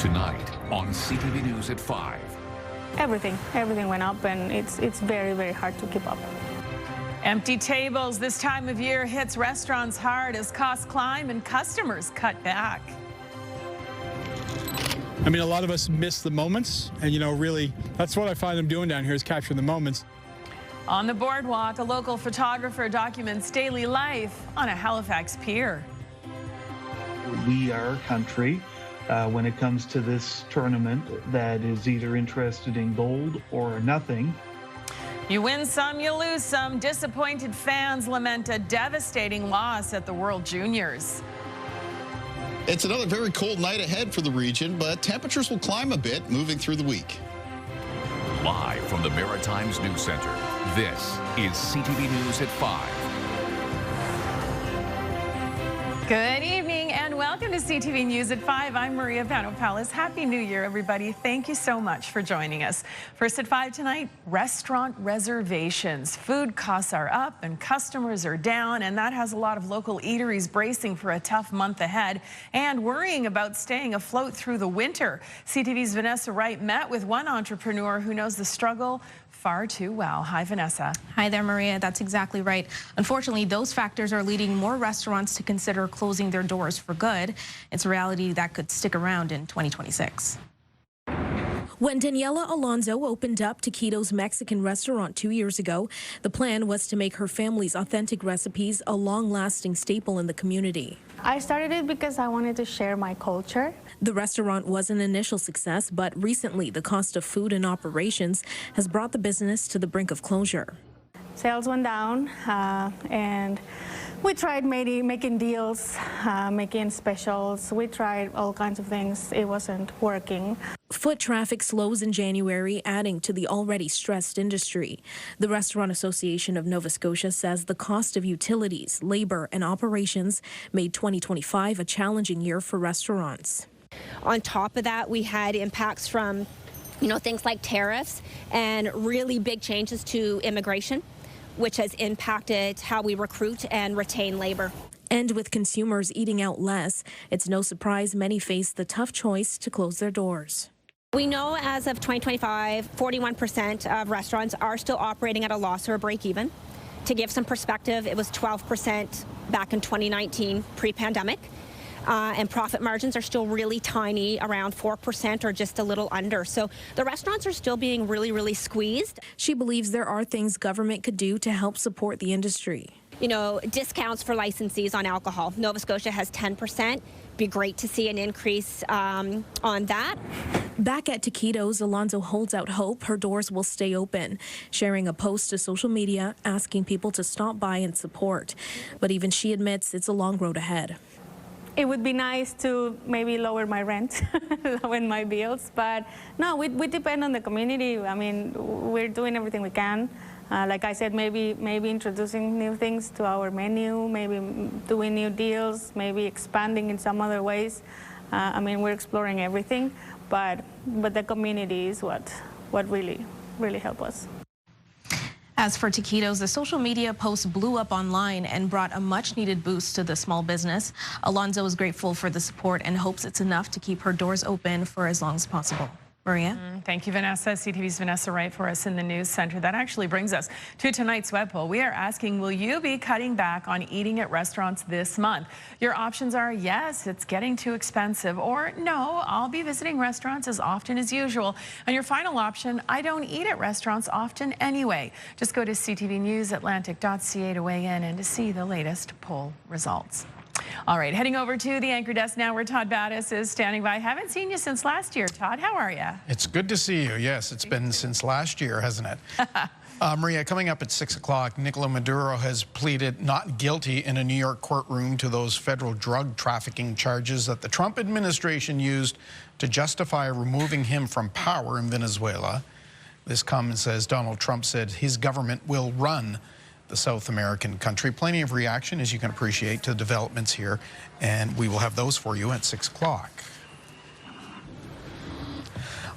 Tonight on CTV News at 5. Everything went up, and it's very, very hard to keep up. Empty tables this time of year hits restaurants hard as costs climb and customers cut back. I mean, a lot of us miss the moments, and really, that's what I find them doing down here is capturing the moments. On the boardwalk, a local photographer documents daily life on a Halifax pier. We are a country, when it comes to this tournament, that is either interested in gold or nothing. You win some, you lose some. Disappointed fans lament a devastating loss at the World Juniors. It's another very cold night ahead for the region, but temperatures will climb a bit moving through the week. Live from the Maritimes News Center, this is CTV News at 5. Good evening and welcome to CTV News at 5. I'm Maria Panopoulos. Happy New Year, everybody. Thank you so much for joining us. First at 5 tonight, restaurant reservations. Food costs are up and customers are down, and that has a lot of local eateries bracing for a tough month ahead and worrying about staying afloat through the winter. CTV's Vanessa Wright met with one entrepreneur who knows the struggle far too well. Hi, Vanessa. Hi there, Maria. That's exactly right. Unfortunately, those factors are leading more restaurants to consider closing their doors for good. It's a reality that could stick around in 2026. When Daniela Alonso opened up Taquitos Mexican restaurant 2 years ago, the plan was to make her family's authentic recipes a long-lasting staple in the community. I started it because I wanted to share my culture. The restaurant was an initial success, but recently the cost of food and operations has brought the business to the brink of closure. Sales went down, and we tried making deals, making specials. We tried all kinds of things. It wasn't working. Foot traffic slows in January, adding to the already stressed industry. The Restaurant Association of Nova Scotia says the cost of utilities, labor, and operations made 2025 a challenging year for restaurants. On top of that, we had impacts from, things like tariffs and really big changes to immigration, which has impacted how we recruit and retain labor. And with consumers eating out less, it's no surprise many face the tough choice to close their doors. We know as of 2025, 41% of restaurants are still operating at a loss or a break even. To give some perspective, it was 12% back in 2019 pre-pandemic. And profit margins are still really tiny, around 4% or just a little under. So the restaurants are still being really, really squeezed. She believes there are things government could do to help support the industry. Discounts for licensees on alcohol. Nova Scotia has 10%. Be great to see an increase on that. Back at Taquitos, Alonso holds out hope her doors will stay open, sharing a post to social media asking people to stop by and support. But even she admits it's a long road ahead. It would be nice to maybe lower my rent, lower my bills, but no, we depend on the community. I mean, we're doing everything we can. Like I said, maybe introducing new things to our menu, maybe doing new deals, maybe expanding in some other ways. I mean, we're exploring everything, but the community is what really helps us. As for Taquitos, the social media post blew up online and brought a much-needed boost to the small business. Alonso is grateful for the support and hopes it's enough to keep her doors open for as long as possible. Maria? Thank you, Vanessa. CTV's Vanessa Wright for us in the news center. That actually brings us to tonight's web poll. We are asking, will you be cutting back on eating at restaurants this month? Your options are yes, it's getting too expensive, or no, I'll be visiting restaurants as often as usual. And your final option, I don't eat at restaurants often anyway. Just go to ctvnewsatlantic.ca to weigh in and to see the latest poll results. All right, heading over to the anchor desk now where Todd Battis is standing by. Haven't seen you since last year. Todd, how are you? It's good to see you. Yes, it's been since last year, hasn't it? Maria, coming up at 6 o'clock, Nicolas Maduro has pleaded not guilty in a New York courtroom to those federal drug trafficking charges that the Trump administration used to justify removing him from power in Venezuela. This comes as Donald Trump said his government will run the South American country. Plenty of reaction, as you can appreciate, to the developments here, and we will have those for you at 6 o'clock.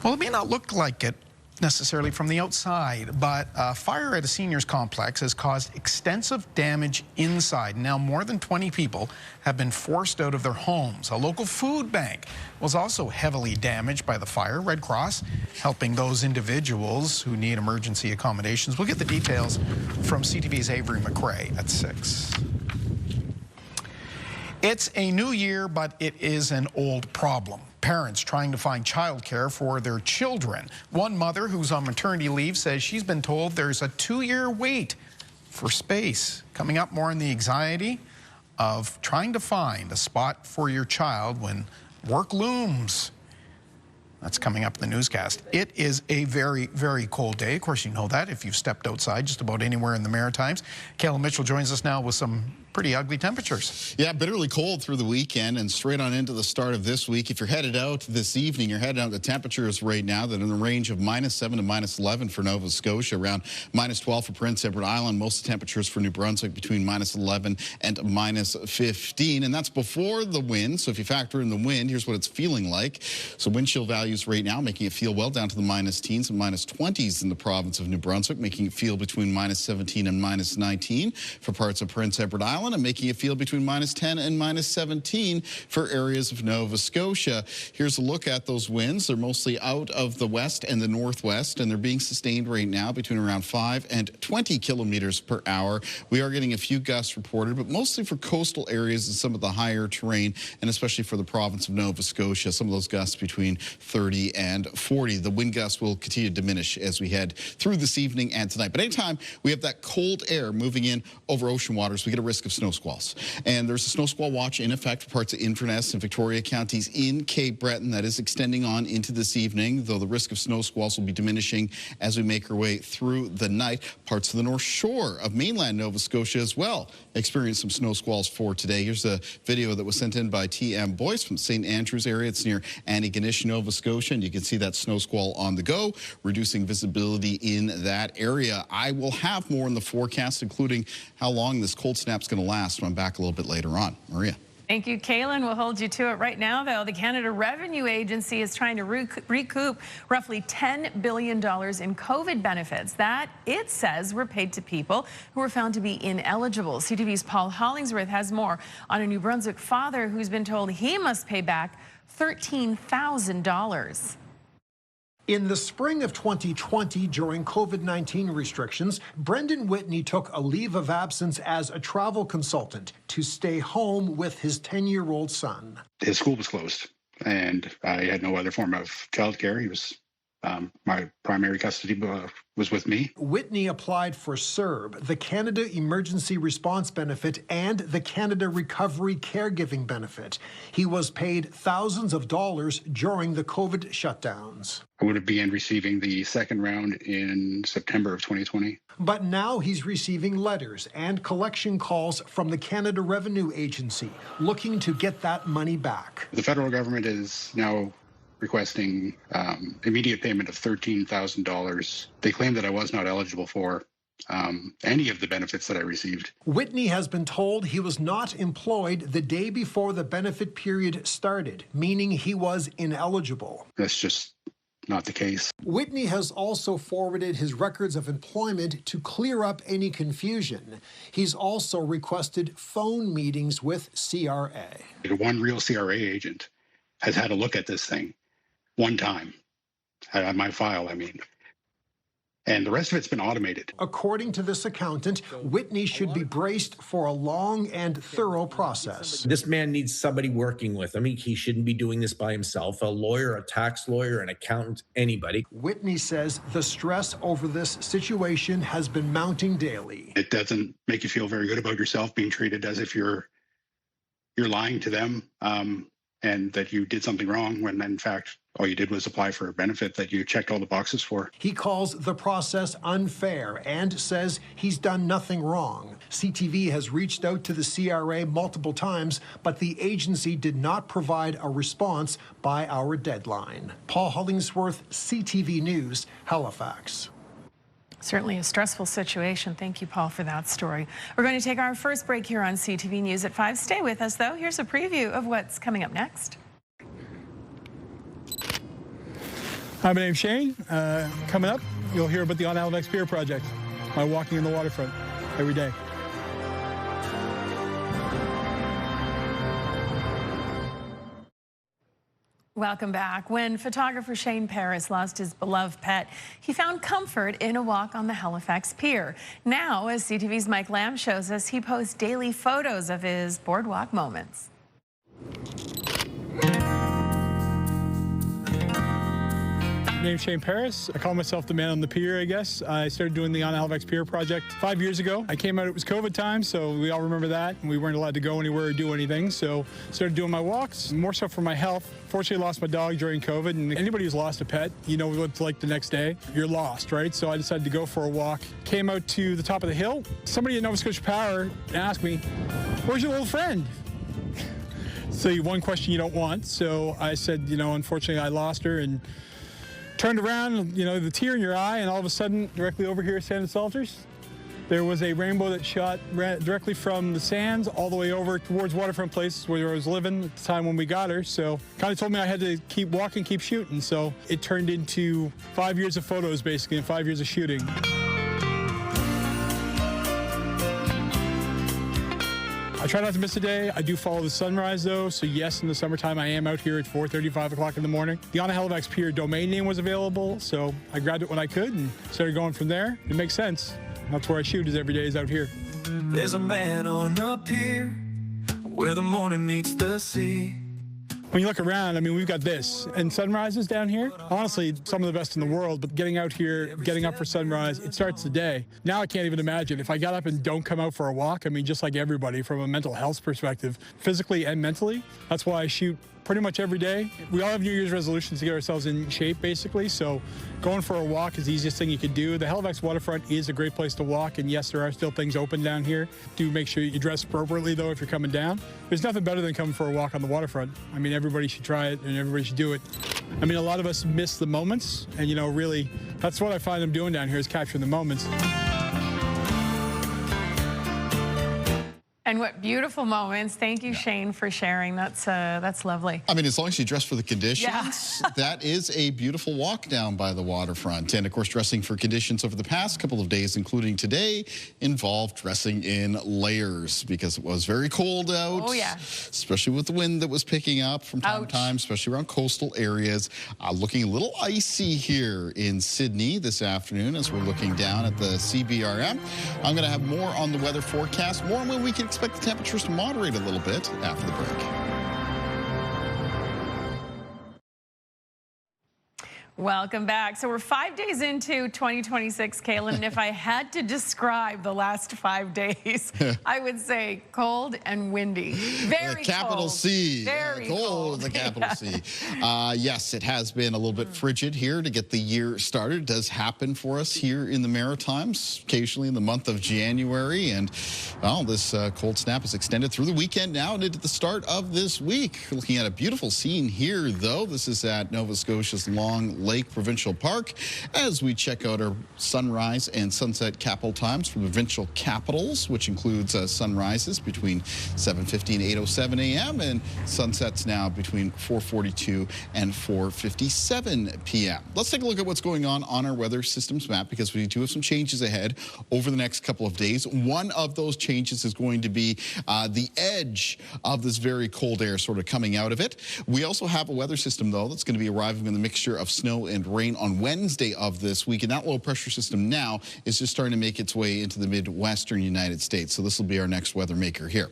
Well, it may not look like it necessarily from the outside, but a fire at a seniors complex has caused extensive damage inside. Now more than 20 people have been forced out of their homes. A local food bank was also heavily damaged by the fire. Red Cross helping those individuals who need emergency accommodations. We'll get the details from CTV's Avery McRae at 6. It's a new year, but it is an old problem. Parents trying to find childcare for their children. One mother who's on maternity leave says she's been told there's a 2-year wait for space. Coming up, more on the anxiety of trying to find a spot for your child when work looms. That's coming up in the newscast. It is a very, very cold day. Of course, you know that if you've stepped outside just about anywhere in the Maritimes. Kayla Mitchell joins us now with some pretty ugly temperatures. Yeah, bitterly cold through the weekend and straight on into the start of this week. If you're headed out this evening, you're headed out, the temperatures right now that are in the range of -7 to -11 for Nova Scotia, around -12 for Prince Edward Island. Most of the temperatures for New Brunswick between -11 and -15. And that's before the wind. So if you factor in the wind, here's what it's feeling like. So wind chill values right now making it feel well down to the -teens and -20s in the province of New Brunswick, making it feel between -17 and -19 for parts of Prince Edward Island, and making it feel between -10 and -17 for areas of Nova Scotia. Here's a look at those winds. They're mostly out of the west and the northwest, and they're being sustained right now between around 5 and 20 kilometers per hour. We are getting a few gusts reported, but mostly for coastal areas and some of the higher terrain, and especially for the province of Nova Scotia, some of those gusts between 30 and 40. The wind gusts will continue to diminish as we head through this evening and tonight. But anytime we have that cold air moving in over ocean waters, we get a risk of snow squalls. And there's a snow squall watch in effect for parts of Inverness and Victoria counties in Cape Breton that is extending on into this evening, though the risk of snow squalls will be diminishing as we make our way through the night. Parts of the north shore of mainland Nova Scotia as well experience some snow squalls for today. Here's a video that was sent in by TM Boyce from St. Andrews area. It's near Antigonish, Nova Scotia, and you can see that snow squall on the go, reducing visibility in that area. I will have more in the forecast, including how long this cold snap's going to last when I'm back a little bit later on. Maria. Thank you, Kaylin. We'll hold you to it right now, though. The Canada Revenue Agency is trying to recoup roughly $10 billion in COVID benefits that it says were paid to people who were found to be ineligible. CTV's Paul Hollingsworth has more on a New Brunswick father who's been told he must pay back $13,000. In the spring of 2020, during COVID-19 restrictions, Brendan Whitney took a leave of absence as a travel consultant to stay home with his 10-year-old son. His school was closed, and I had no other form of childcare. He was my primary custody was with me. Whitney applied for CERB, the Canada Emergency Response Benefit, and the Canada Recovery Caregiving Benefit. He was paid thousands of dollars during the COVID shutdowns. I would have begun receiving the second round in September of 2020. But now he's receiving letters and collection calls from the Canada Revenue Agency looking to get that money back. The federal government is now requesting immediate payment of $13,000. They claim that I was not eligible for any of the benefits that I received. Whitney has been told he was not employed the day before the benefit period started, meaning he was ineligible. That's just not the case. Whitney has also forwarded his records of employment to clear up any confusion. He's also requested phone meetings with CRA. One real CRA agent has had a look at this thing one time, on my file, I mean. And the rest of it's been automated. According to this accountant, Whitney should be braced for a long and thorough process. This man needs somebody working with him. He shouldn't be doing this by himself. A lawyer, a tax lawyer, an accountant, anybody. Whitney says the stress over this situation has been mounting daily. It doesn't make you feel very good about yourself being treated as if you're lying to them and that you did something wrong when in fact all you did was apply for a benefit that you checked all the boxes for. He calls the process unfair and says he's done nothing wrong. CTV has reached out to the CRA multiple times, but the agency did not provide a response by our deadline. Paul Hollingsworth, CTV News, Halifax. Certainly a stressful situation. Thank you, Paul, for that story. We're going to take our first break here on CTV News at 5. Stay with us, though. Here's a preview of what's coming up next. Hi, my name's Shane. Coming up, you'll hear about the On Halifax Pier project. My walking in the waterfront every day. Welcome back. When photographer Shane Paris lost his beloved pet, he found comfort in a walk on the Halifax Pier. Now, as CTV's Mike Lamb shows us, he posts daily photos of his boardwalk moments. My name's Shane Paris. I call myself the man on the pier, I guess. I started doing the On Halifax Pier project 5 years ago. I came out, it was COVID time, so we all remember that. And we weren't allowed to go anywhere or do anything, so started doing my walks, more so for my health. Fortunately, I lost my dog during COVID, and anybody who's lost a pet, you know what it's like the next day. You're lost, right? So I decided to go for a walk. Came out to the top of the hill. Somebody at Nova Scotia Power asked me, "Where's your little friend?" So one question you don't want. So I said, you know, unfortunately, I lost her, and turned around, you know, the tear in your eye, and all of a sudden, directly over here at Sand and Salters, there was a rainbow that shot directly from the sands all the way over towards Waterfront Place, where I was living at the time when we got her. So kind of told me I had to keep walking, keep shooting. So it turned into 5 years of photos, basically, and 5 years of shooting. I try not to miss a day. I do follow the sunrise, though. So yes, in the summertime, I am out here at 4:30, 5 o'clock in the morning. The On Halifax Pier domain name was available, so I grabbed it when I could and started going from there. It makes sense. That's where I shoot, is every day is out here. There's a man on a pier where the morning meets the sea. When you look around, I mean, we've got this. And sunrises down here, honestly, some of the best in the world, but getting out here, getting up for sunrise, it starts the day. Now I can't even imagine. If I got up and don't come out for a walk, I mean, just like everybody from a mental health perspective, physically and mentally, that's why I shoot pretty much every day. We all have New Year's resolutions to get ourselves in shape, basically, so going for a walk is the easiest thing you could do. The Halifax waterfront is a great place to walk, and yes, there are still things open down here. Do make sure you dress appropriately, though, if you're coming down. There's nothing better than coming for a walk on the waterfront. I mean, everybody should try it, and everybody should do it. I mean, a lot of us miss the moments, and, you know, really, that's what I find I'm doing down here, is capturing the moments. And what beautiful moments. Thank you, Shane, for sharing. That's lovely. I mean, as long as you dress for the conditions, Yeah. that is a beautiful walk down by the waterfront. And, of course, dressing for conditions over the past couple of days, including today, involved dressing in layers because it was very cold out. Oh, yeah. Especially with the wind that was picking up from time to time, especially around coastal areas. Looking a little icy here in Sydney this afternoon as we're looking down at the CBRM. I'm going to have more on the weather forecast, more on when we can expect the temperatures to moderate a little bit after the break. Welcome back. So we're 5 days into 2026, Kaylin, and if I had to describe the last 5 days, I would say cold and windy. Very capital cold. C. Very cold. The capital C. Yes, it has been a little bit frigid here to get the year started. It does happen for us here in the Maritimes, occasionally in the month of January. And, well, this cold snap is extended through the weekend now and into the start of this week. We're looking at a beautiful scene here, though. This is at Nova Scotia's Long Lake Provincial Park as we check out our sunrise and sunset capital times from provincial capitals, which includes sunrises between 7:50 and 8:07 a.m. and sunsets now between 4:42 and 4:57 p.m. Let's take a look at what's going on our weather systems map because we do have some changes ahead over the next couple of days. One of those changes is going to be the edge of this very cold air sort of coming out of it. We also have a weather system, though, that's going to be arriving with a mixture of snow and rain on Wednesday of this week. And that low pressure system now is just starting to make its way into the Midwestern United States. So this will be our next weather maker here.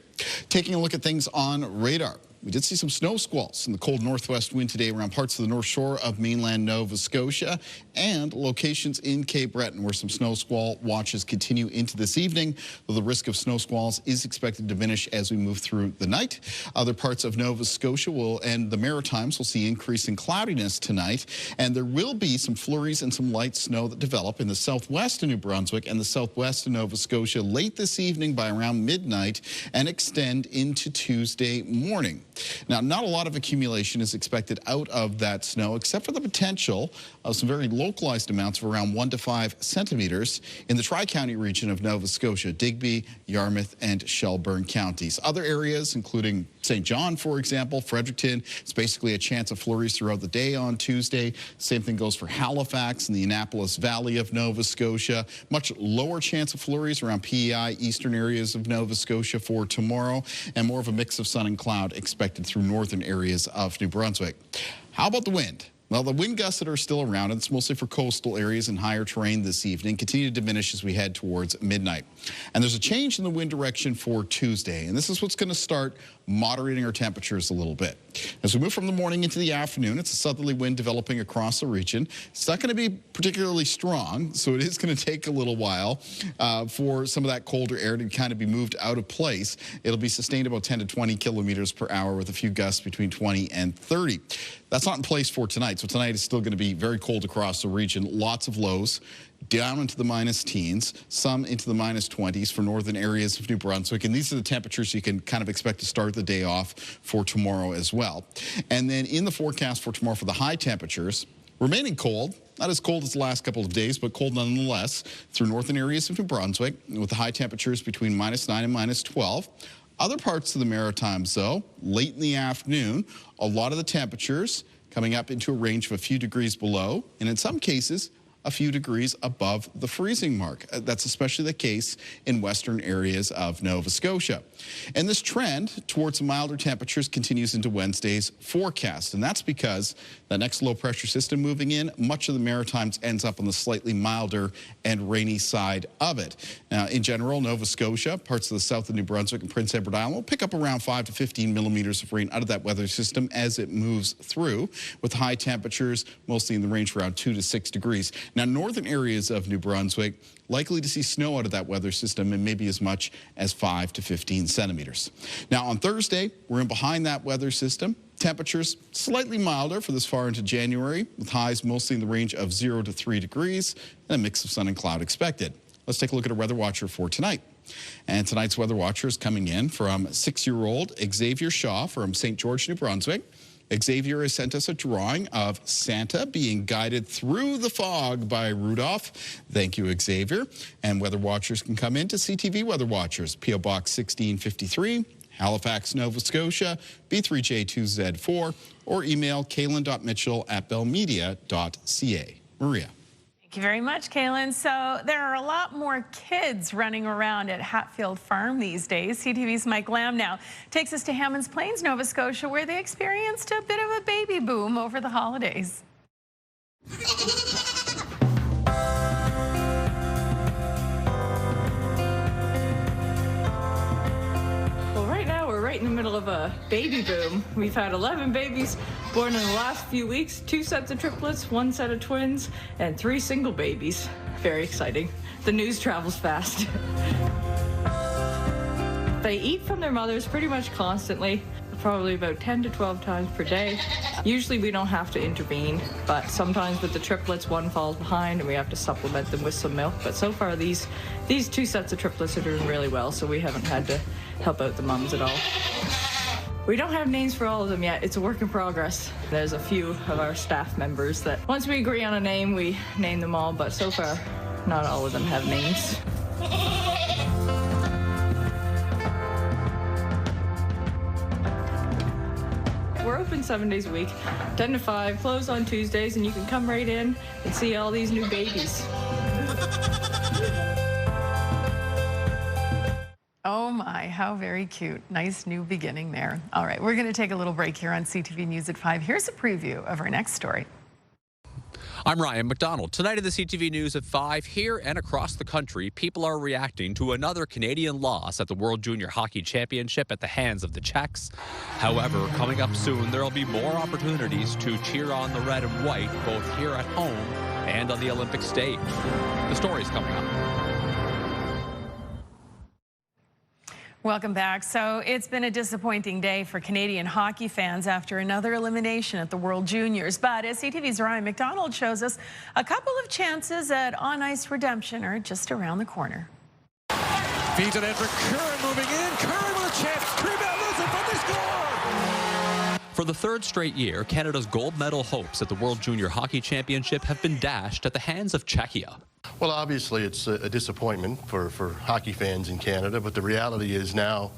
Taking a look at things on radar. We did see some snow squalls in the cold northwest wind today around parts of the north shore of mainland Nova Scotia and locations in Cape Breton where some snow squall watches continue into this evening, though the risk of snow squalls is expected to diminish as we move through the night. Other parts of Nova Scotia and the Maritimes will see increasing cloudiness tonight, and there will be some flurries and some light snow that develop in the southwest of New Brunswick and the southwest of Nova Scotia late this evening by around midnight and extend into Tuesday morning. Now, not a lot of accumulation is expected out of that snow, except for the potential of some very localized amounts of around 1 to 5 centimeters in the Tri-County region of Nova Scotia, Digby, Yarmouth, and Shelburne counties. Other areas, including St. John, for example, Fredericton, it's basically a chance of flurries throughout the day on Tuesday. Same thing goes for Halifax and the Annapolis Valley of Nova Scotia. Much lower chance of flurries around PEI, eastern areas of Nova Scotia for tomorrow, and more of a mix of sun and cloud expected through northern areas of New Brunswick. How about the wind? Well, the wind gusts that are still around, and it's mostly for coastal areas and higher terrain this evening, continue to diminish as we head towards midnight. And there's a change in the wind direction for Tuesday, and this is what's going to start moderating our temperatures a little bit. As we move from the morning into the afternoon, it's a southerly wind developing across the region. It's not going to be particularly strong, so it is going to take a little while for some of that colder air to kind of be moved out of place. It'll be sustained about 10 to 20 kilometers per hour with a few gusts between 20 and 30. That's not in place for tonight, so tonight is still going to be very cold across the region. Lots of lows down into the minus teens, some into the minus 20s for northern areas of New Brunswick. And these are the temperatures you can kind of expect to start the day off for tomorrow as well. And then in the forecast for tomorrow for the high temperatures, remaining cold, not as cold as the last couple of days, but cold nonetheless through northern areas of New Brunswick with the high temperatures between minus 9 and minus 12. Other parts of the Maritimes, though, late in the afternoon, a lot of the temperatures coming up into a range of a few degrees below, and in some cases, a few degrees above the freezing mark. That's especially the case in western areas of Nova Scotia. And this trend towards milder temperatures continues into Wednesday's forecast. And that's because the next low pressure system moving in, much of the Maritimes ends up on the slightly milder and rainy side of it. Now, in general, Nova Scotia, parts of the south of New Brunswick and Prince Edward Island will pick up around 5 to 15 millimeters of rain out of that weather system as it moves through, with high temperatures mostly in the range of around 2 to 6 degrees. Now, northern areas of New Brunswick likely to see snow out of that weather system and maybe as much as 5 to 15 centimeters. Now, on Thursday, we're in behind that weather system. Temperatures slightly milder for this far into January, with highs mostly in the range of 0 to 3 degrees and a mix of sun and cloud expected. Let's take a look at a weather watcher for tonight. And tonight's weather watcher is coming in from 6-year-old Xavier Shaw from St. George, New Brunswick. Xavier has sent us a drawing of Santa being guided through the fog by Rudolph. Thank you, Xavier. And weather watchers can come in to CTV Weather Watchers, P.O. Box 1653, Halifax, Nova Scotia, B3J2Z4, or email kaylin.mitchell@bellmedia.ca. Maria. Thank you very much, Kaylin. So there are a lot more kids running around at Hatfield Farm these days. CTV's Mike Lamb now takes us to Hammonds Plains, Nova Scotia, where they experienced a bit of a baby boom over the holidays. Right in the middle of a baby boom. We've had 11 babies born in the last few weeks, 2 sets of triplets, 1 set of twins, and 3 single babies. Very exciting. The news travels fast. They eat from their mothers pretty much constantly, probably about 10 to 12 times per day. Usually we don't have to intervene, but sometimes with the triplets, one falls behind and we have to supplement them with some milk. But so far these 2 sets of triplets are doing really well, so we haven't had to help out the mums at all. We don't have names for all of them yet. It's a work in progress. There's a few of our staff members that once we agree on a name, we name them all, but so far not all of them have names. We're open 7 days a week, 10 to 5, closed on Tuesdays, and you can come right in and see all these new babies. Oh my, how very cute. Nice new beginning there. All right, we're going to take a little break here on CTV News at 5. Here's a preview of our next story. I'm Ryan McDonald. Tonight at the CTV News at 5, here and across the country, people are reacting to another Canadian loss at the World Junior Hockey Championship at the hands of the Czechs. However, coming up soon, there will be more opportunities to cheer on the red and white, both here at home and on the Olympic stage. The story's coming up. Welcome back. So it's been a disappointing day for Canadian hockey fans after another elimination at the World Juniors. But as CTV's Ryan McDonald shows us, a couple of chances at on-ice redemption are just around the corner. Feeds it in for Curran moving in. Curran with a chance. Rebound, loses, but they score! For the third straight year, Canada's gold medal hopes at the World Junior Hockey Championship have been dashed at the hands of Czechia. Well, obviously, it's a disappointment for hockey fans in Canada, but the reality is now,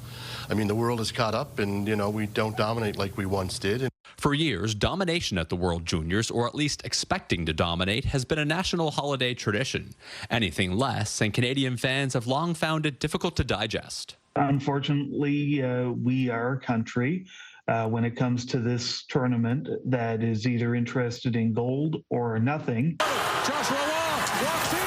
I mean, the world has caught up and, you know, we don't dominate like we once did. For years, domination at the World Juniors, or at least expecting to dominate, has been a national holiday tradition. Anything less, and Canadian fans have long found it difficult to digest. Unfortunately, we are a country when it comes to this tournament that is either interested in gold or nothing. Joshua walks in,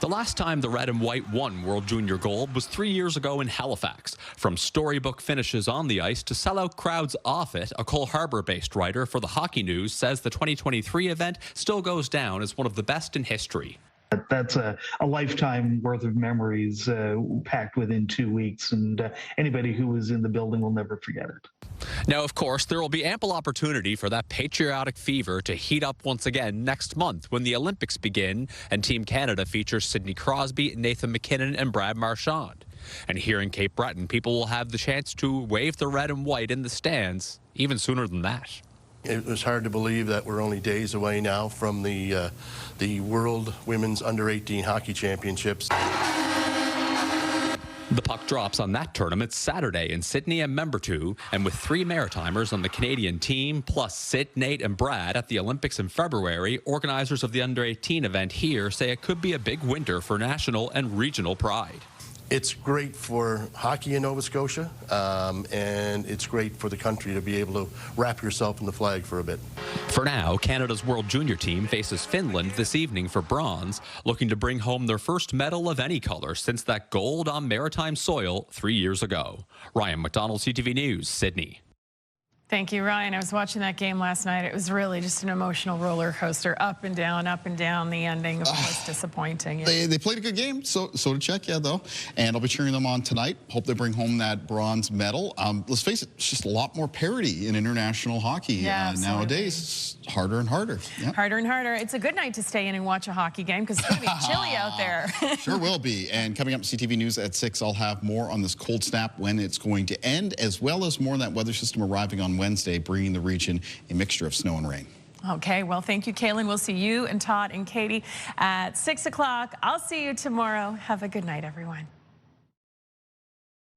The last time the red and white won World Junior Gold was 3 years ago in Halifax. From storybook finishes on the ice to sellout crowds off it, a Cole Harbour-based writer for the Hockey News says the 2023 event still goes down as one of the best in history. That's a lifetime worth of memories packed within 2 weeks, and anybody who was in the building will never forget it. Now, of course, there will be ample opportunity for that patriotic fever to heat up once again next month when the Olympics begin and Team Canada features Sidney Crosby, Nathan McKinnon, and Brad Marchand. And here in Cape Breton, people will have the chance to wave the red and white in the stands even sooner than that. It was hard to believe that we're only days away now from the World Women's Under-18 Hockey Championships. The puck drops on that tournament Saturday in Sydney and Membertou, and with 3 Maritimers on the Canadian team, plus Sid, Nate, and Brad at the Olympics in February, organizers of the Under-18 event here say it could be a big winter for national and regional pride. It's great for hockey in Nova Scotia, and it's great for the country to be able to wrap yourself in the flag for a bit. For now, Canada's World Junior team faces Finland this evening for bronze, looking to bring home their first medal of any color since that gold on maritime soil 3 years ago. Ryan McDonald, CTV News, Sydney. Thank you, Ryan. I was watching that game last night. It was really just an emotional roller coaster, up and down, up and down. The ending was disappointing. Yeah. They played a good game, so did Czechia, though. And I'll be cheering them on tonight. Hope they bring home that bronze medal. Let's face it, it's just a lot more parity in international hockey nowadays. It's harder and harder. Yeah. Harder and harder. It's a good night to stay in and watch a hockey game because it's going to be chilly out there. Sure will be. And coming up CTV News at 6, I'll have more on this cold snap, when it's going to end, as well as more on that weather system arriving on Wednesday, bringing the region a mixture of snow and rain. Okay, well, thank you, Kaylin. We'll see you and Todd and Katie at 6 o'clock. I'll see you tomorrow. Have a good night, everyone.